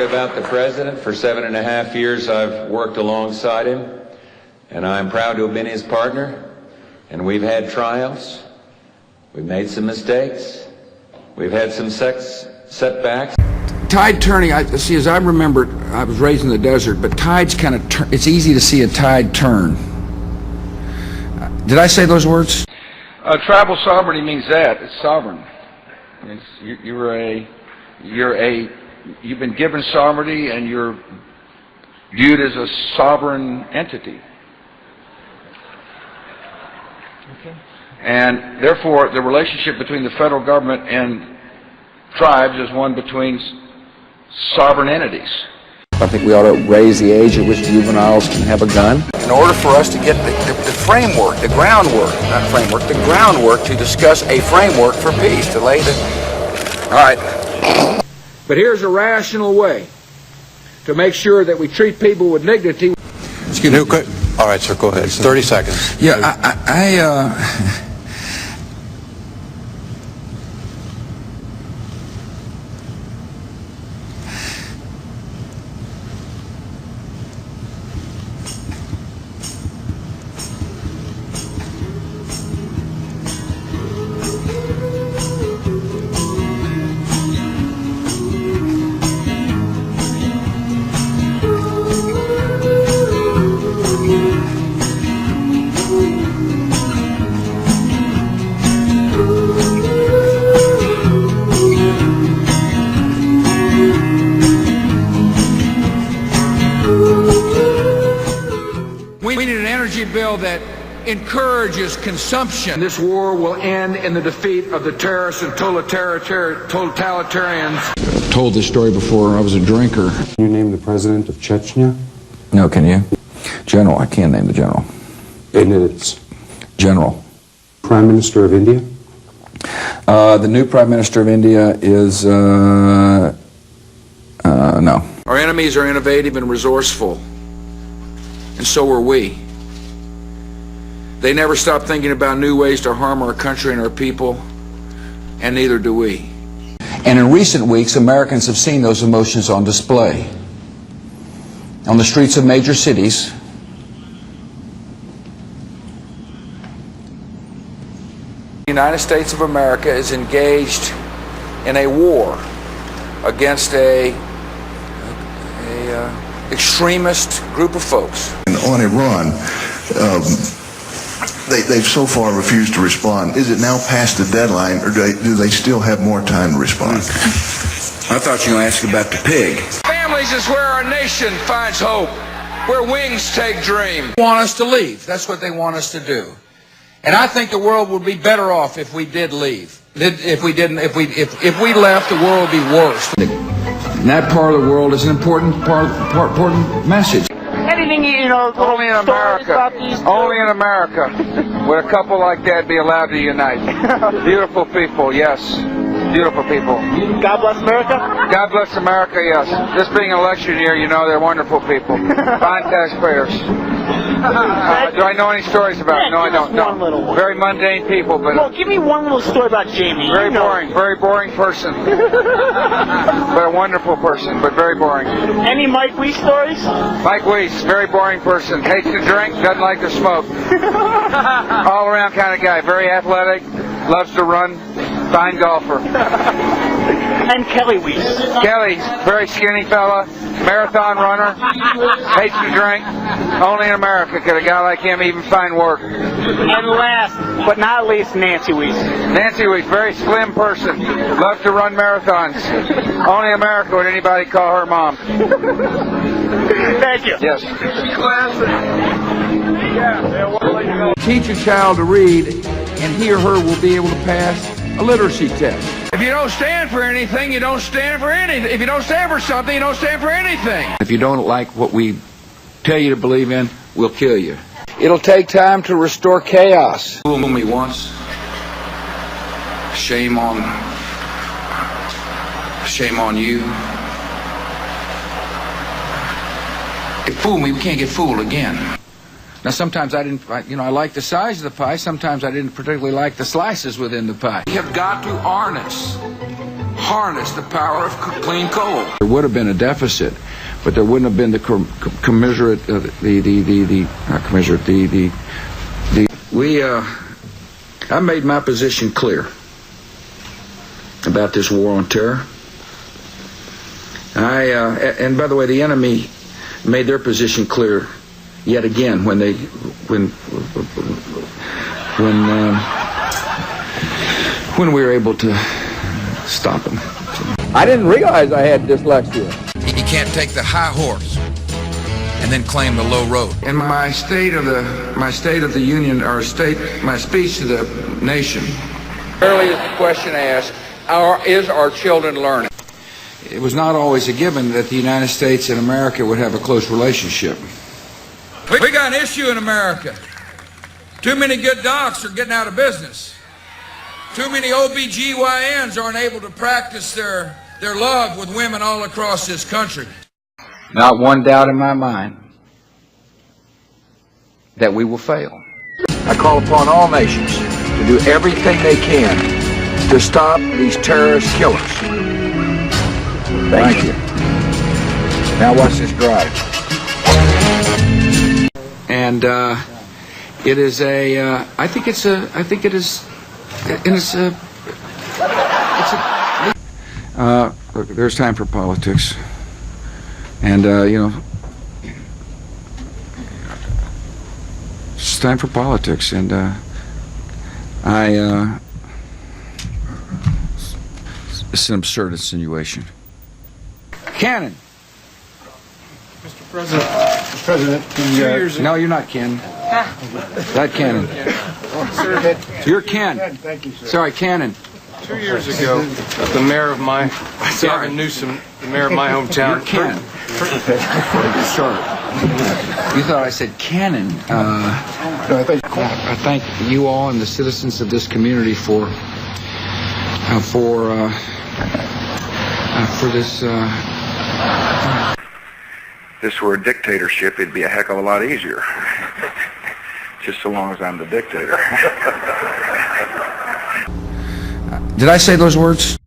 about the president. For 7.5 years, I've worked alongside him, and I'm proud to have been his partner. And we've had triumphs. We've made some mistakes. We've had some setbacks. Tide turning, as I remember, I was raised in the desert, but tides kind of turn. It's easy to see a tide turn. Did I say those words? Tribal sovereignty means that. It's sovereign. You've been given sovereignty, and you're viewed as a sovereign entity. Okay. And therefore, the relationship between the federal government and tribes is one between sovereign entities. I think we ought to raise the age at which juveniles can have a gun. In order for us to get the framework, the groundwork, not framework, the groundwork to discuss a framework for peace, to lay the... All right. But here's a rational way to make sure that we treat people with dignity. Excuse me. All right, sir, go ahead. It's 30 seconds. Yeah, we need an energy bill that encourages consumption. This war will end in the defeat of the terrorists and totalitarians. I've told this story before. I was a drinker. Can you name the president of Chechnya? No, can you? General. I can't name the general. And it's General. Prime Minister of India? The new Prime Minister of India is, no. Our enemies are innovative and resourceful, and so are we. They never stop thinking about new ways to harm our country and our people, and neither do we. And in recent weeks, Americans have seen those emotions on display. On the streets of major cities, the United States of America is engaged in a war against a extremist group of folks. And on Iran, they've so far refused to respond. Is it now past the deadline, or do they still have more time to respond? I thought you were going to ask about the pig. Families is where our nation finds hope, where wings take dream. They want us to leave. That's what they want us to do. And I think the world would be better off if we did leave. If we left, the world would be worse. And that part of the world is an important message. Anything, you know, Only in America. Only in America would a couple like that be allowed to unite. Beautiful people, yes. Beautiful people. God bless America? God bless America, yes. This being an election year, you know, they're wonderful people. Fine taxpayers. Do I know any stories about it? No, I don't. One little one. Very mundane people, but... Well, give me one little story about Jamie. Very boring person. But a wonderful person, but very boring. Any Mike Weiss stories? Mike Weiss, very boring person. Hates to drink, doesn't like to smoke. All around kind of guy. Very athletic, loves to run, fine golfer. And Kelly Weiss. Kelly, very skinny fella, marathon runner, hates to drink. Only in America could a guy like him even find work. And last but not least, Nancy Weiss. Nancy Weiss, very slim person, loves to run marathons. Only in America would anybody call her mom. Thank you. Yes. Teach a child to read, and he or her will be able to pass a literacy test. If you don't stand for anything, you don't stand for anything. If you don't stand for something, you don't stand for anything. If you don't like what we tell you to believe in, we'll kill you. It'll take time to restore chaos. Fool me once. Shame on you. If fool me, we can't get fooled again. Now, sometimes I like the size of the pie. Sometimes I didn't particularly like the slices within the pie. We have got to harness harness the power of clean coal. There would have been a deficit, but there wouldn't have been the commensurate, not commensurate, I made my position clear about this war on terror. And by the way, the enemy made their position clear yet again when we were able to stop them. I didn't realize I had dyslexia. He can't take the high horse and then claim the low road. In my state of the union, or my speech to the nation, early is the question asked: is our children learning? It was not always a given that the United States and America would have a close relationship. We got an issue in America. Too many good docs are getting out of business. Too many OBGYNs aren't able to practice their love with women all across this country. Not one doubt in my mind that we will fail. I call upon all nations to do everything they can to stop these terrorist killers. Thank you. Now watch this drive. And it is look, there's time for politics. And, it's time for politics. And, it's an absurd insinuation. Cannon. Mr. President, No, you're not Ken. That Cannon. You're Ken. Thank you, sir. Sorry, Cannon. 2 years ago, the mayor of my, Gavin Newsom, the mayor of my hometown. You're Ken. Sorry. You thought I said Cannon. I thank you all and the citizens of this community for this. If this were a dictatorship, it'd be a heck of a lot easier. Just so long as I'm the dictator. Did I say those words?